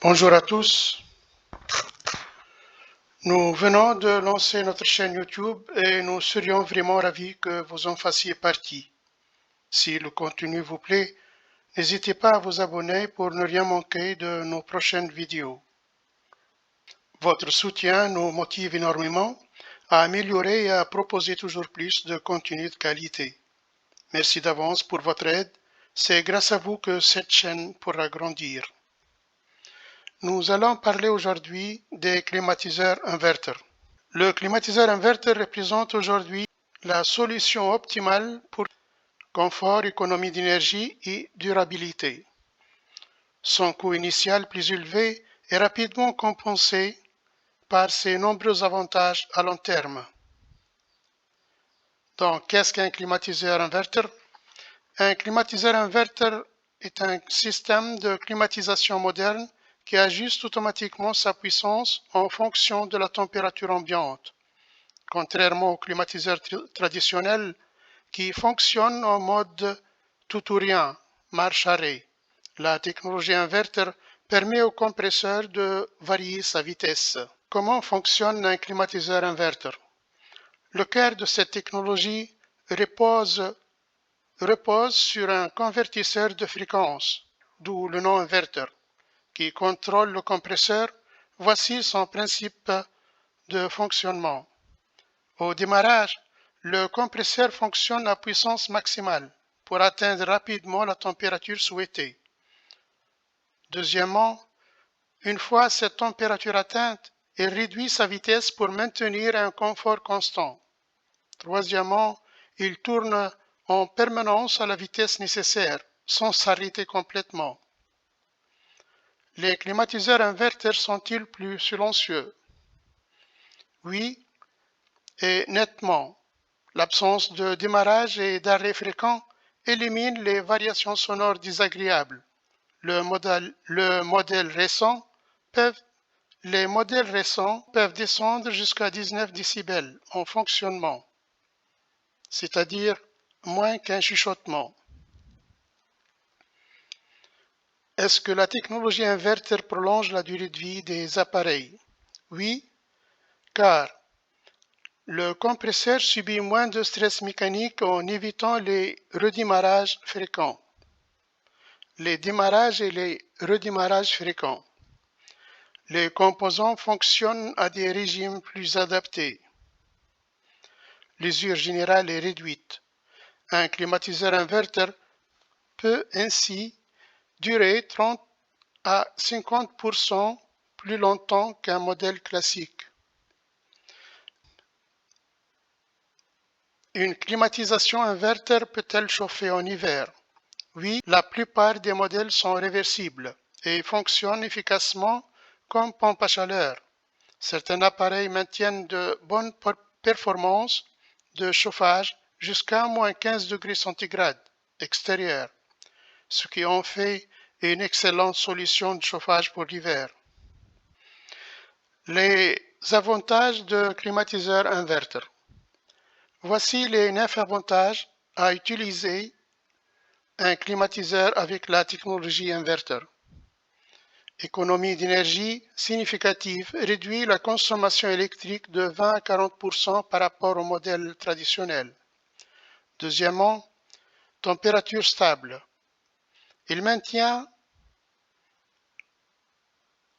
Bonjour à tous. Nous venons de lancer notre chaîne YouTube et nous serions vraiment ravis que vous en fassiez partie. Si le contenu vous plaît, n'hésitez pas à vous abonner pour ne rien manquer de nos prochaines vidéos. Votre soutien nous motive énormément à améliorer et à proposer toujours plus de contenu de qualité. Merci d'avance pour votre aide. C'est grâce à vous que cette chaîne pourra grandir. Nous allons parler aujourd'hui des climatiseurs inverteurs. Le climatiseur inverter représente aujourd'hui la solution optimale pour confort, économie d'énergie et durabilité. Son coût initial plus élevé est rapidement compensé par ses nombreux avantages à long terme. Donc, qu'est-ce qu'un climatiseur inverter? Un climatiseur inverter est un système de climatisation moderne qui ajuste automatiquement sa puissance en fonction de la température ambiante. Contrairement au climatiseur traditionnel qui fonctionne en mode tout ou rien, marche arrêt, la technologie inverter permet au compresseur de varier sa vitesse. Comment fonctionne un climatiseur inverter? Le cœur de cette technologie repose sur un convertisseur de fréquence, d'où le nom inverter, qui contrôle le compresseur. Voici son principe de fonctionnement. Au démarrage, le compresseur fonctionne à puissance maximale pour atteindre rapidement la température souhaitée. Deuxièmement, une fois cette température atteinte, il réduit sa vitesse pour maintenir un confort constant. Troisièmement, il tourne en permanence à la vitesse nécessaire, sans s'arrêter complètement. Les climatiseurs inverters sont-ils plus silencieux? Oui, et nettement. L'absence de démarrage et d'arrêt fréquent élimine les variations sonores désagréables. Les modèles récents peuvent descendre jusqu'à 19 décibels en fonctionnement, c'est-à-dire moins qu'un chuchotement. Est-ce que la technologie inverter prolonge la durée de vie des appareils? Oui, car le compresseur subit moins de stress mécanique en évitant les redémarrages fréquents. Les démarrages et les redémarrages fréquents. Les composants fonctionnent à des régimes plus adaptés. L'usure générale est réduite. Un climatiseur inverter peut ainsi durer 30 à 50% plus longtemps qu'un modèle classique. Une climatisation inverter peut-elle chauffer en hiver? Oui, la plupart des modèles sont réversibles et fonctionnent efficacement comme pompe à chaleur. Certains appareils maintiennent de bonnes performances de chauffage jusqu'à moins 15 degrés centigrades extérieur, ce qui en fait une excellente solution de chauffage pour l'hiver. Les avantages de climatiseur inverter. Voici les 9 avantages à utiliser un climatiseur avec la technologie inverter. Économie d'énergie significative réduit la consommation électrique de 20 à 40% par rapport au modèle traditionnel. Deuxièmement, température stable. Il maintient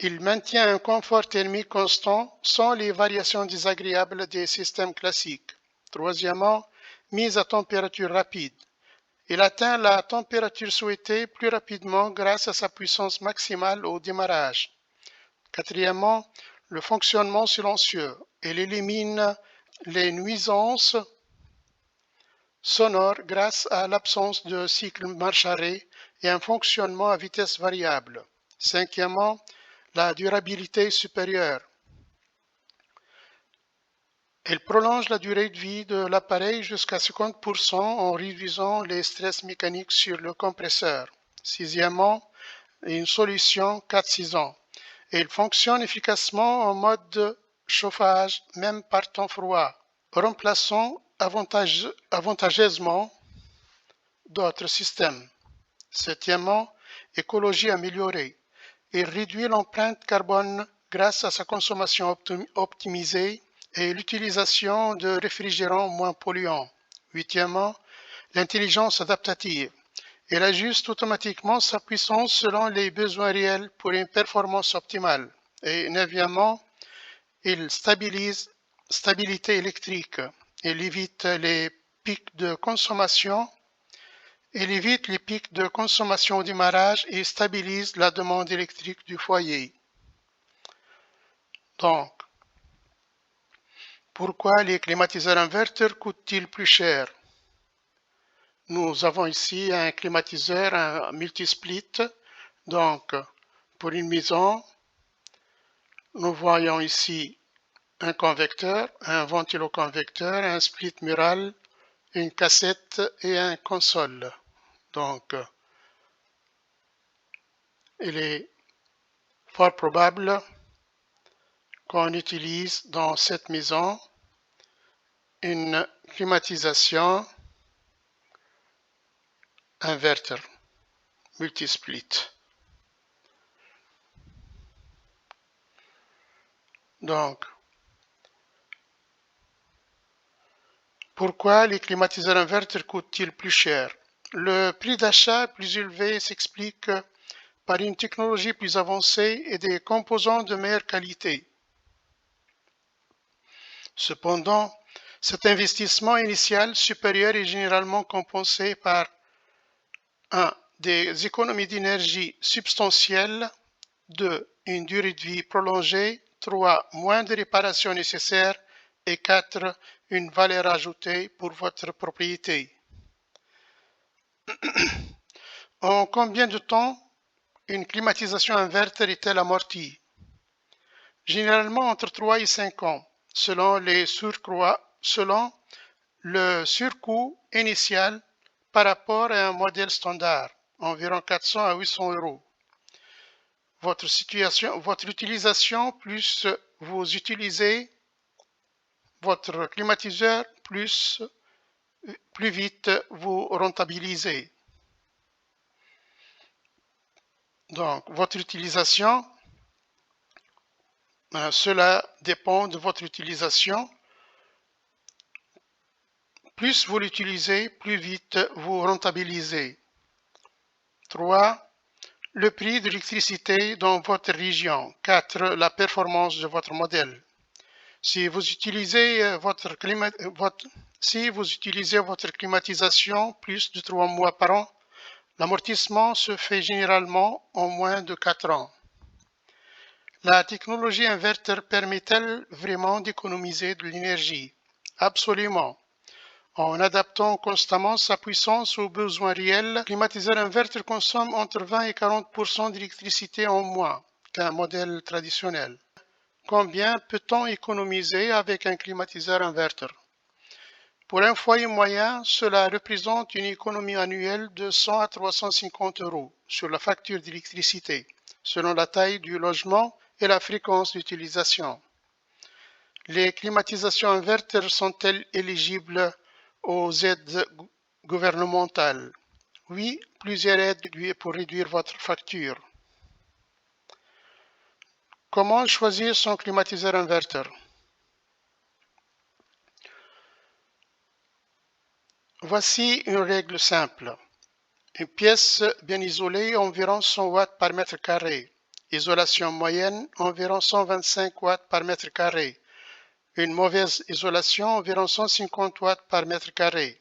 un confort thermique constant sans les variations désagréables des systèmes classiques. Troisièmement, mise à température rapide. Il atteint la température souhaitée plus rapidement grâce à sa puissance maximale au démarrage. Quatrièmement, le fonctionnement silencieux. Il élimine les nuisances sonores grâce à l'absence de cycle marche-arrêt et un fonctionnement à vitesse variable. Cinquièmement, la durabilité supérieure. Elle prolonge la durée de vie de l'appareil jusqu'à 50% en réduisant les stress mécaniques sur le compresseur. Sixièmement, une solution 4-6 ans. Elle fonctionne efficacement en mode de chauffage, même par temps froid, remplaçant avantageusement d'autres systèmes. Septièmement, écologie améliorée. Il réduit l'empreinte carbone grâce à sa consommation optimisée et l'utilisation de réfrigérants moins polluants. Huitièmement, l'intelligence adaptative. Il ajuste automatiquement sa puissance selon les besoins réels pour une performance optimale. Et neuvièmement, il stabilité électrique. Il évite les pics de consommation. Il évite les pics de consommation au démarrage et stabilise la demande électrique du foyer. Donc, pourquoi les climatiseurs inverteurs coûtent-ils plus cher? Nous avons ici un climatiseur, un multisplit. Donc, pour une maison, nous voyons ici un convecteur, un ventiloconvecteur, un split mural, une cassette et un console. Donc, il est fort probable qu'on utilise dans cette maison une climatisation inverter, multisplit. Donc, pourquoi les climatiseurs inverters coûtent-ils plus cher? Le prix d'achat plus élevé s'explique par une technologie plus avancée et des composants de meilleure qualité. Cependant, cet investissement initial supérieur est généralement compensé par 1. Des économies d'énergie substantielles, 2. Une durée de vie prolongée, 3. Moins de réparations nécessaires et 4. Une valeur ajoutée pour votre propriété. En combien de temps une climatisation inverter est-elle amortie? Généralement entre 3 et 5 ans, selon le surcoût initial par rapport à un modèle standard, environ 400 à 800 euros. Votre utilisation plus vous utilisez votre climatiseur plus vite vous rentabilisez. Donc, votre utilisation, cela dépend de votre utilisation. Plus vous l'utilisez, plus vite vous rentabilisez. 3. Le prix de l'électricité dans votre région. 4. La performance de votre modèle. Si vous utilisez votre climatisation plus de 3 mois par an, l'amortissement se fait généralement en moins de 4 ans. La technologie inverter permet-elle vraiment d'économiser de l'énergie? Absolument. En adaptant constamment sa puissance aux besoins réels, le climatiseur inverter consomme entre 20 et 40% d'électricité en moins qu'un modèle traditionnel. Combien peut-on économiser avec un climatiseur inverter? Pour un foyer moyen, cela représente une économie annuelle de 100 à 350 euros sur la facture d'électricité, selon la taille du logement et la fréquence d'utilisation. Les climatisations inverter sont-elles éligibles aux aides gouvernementales? Oui, plusieurs aides pour réduire votre facture. Comment choisir son climatiseur inverter? Voici une règle simple. Une pièce bien isolée, environ 100 watts par mètre carré. Isolation moyenne, environ 125 watts par mètre carré. Une mauvaise isolation, environ 150 watts par mètre carré.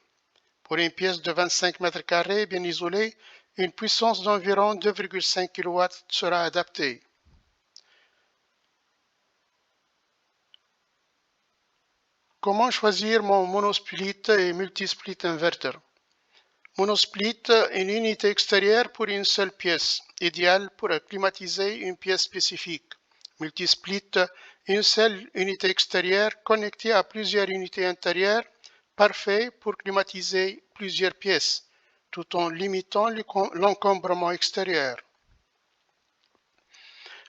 Pour une pièce de 25 mètres carrés bien isolée, une puissance d'environ 2,5 kW sera adaptée. Comment choisir mon monosplit et multisplit inverter? Monosplit, une unité extérieure pour une seule pièce, idéale pour climatiser une pièce spécifique. Multisplit, une seule unité extérieure connectée à plusieurs unités intérieures, parfait pour climatiser plusieurs pièces, tout en limitant l'encombrement extérieur.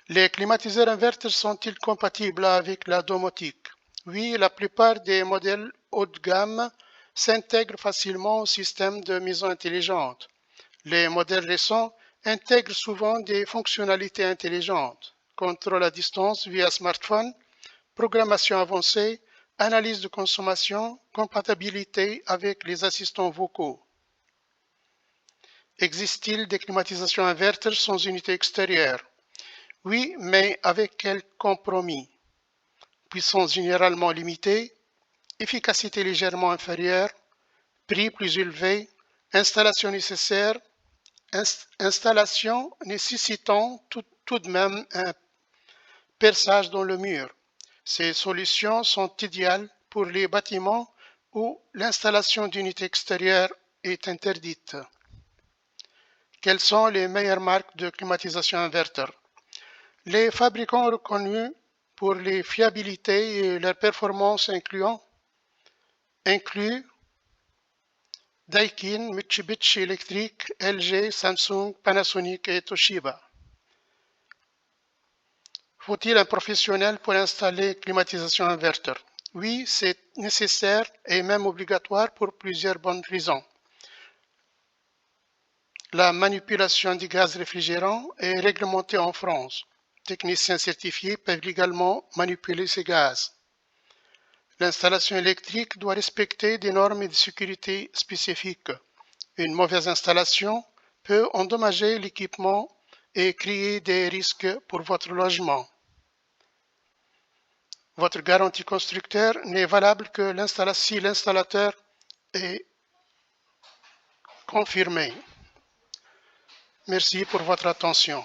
Les climatiseurs inverters sont-ils compatibles avec la domotique? Oui, la plupart des modèles haut de gamme s'intègrent facilement au système de maison intelligente. Les modèles récents intègrent souvent des fonctionnalités intelligentes, contrôle à distance via smartphone, programmation avancée, analyse de consommation, compatibilité avec les assistants vocaux. Existe-t-il des climatisations inverters sans unité extérieure? Oui, mais avec quel compromis? Puissance généralement limitée, efficacité légèrement inférieure, prix plus élevé, installation nécessaire, installation nécessitant tout de même un perçage dans le mur. Ces solutions sont idéales pour les bâtiments où l'installation d'unités extérieures est interdite. Quelles sont les meilleures marques de climatisation inverter? Les fabricants reconnus pour les fiabilités et leurs performances incluent Daikin, Mitsubishi Electric, LG, Samsung, Panasonic et Toshiba. Faut-il un professionnel pour installer climatisation inverter? Oui, c'est nécessaire et même obligatoire pour plusieurs bonnes raisons. La manipulation du gaz réfrigérant est réglementée en France. Techniciens certifiés peuvent également manipuler ces gaz. L'installation électrique doit respecter des normes de sécurité spécifiques. Une mauvaise installation peut endommager l'équipement et créer des risques pour votre logement. Votre garantie constructeur n'est valable que si l'installateur est confirmé. Merci pour votre attention.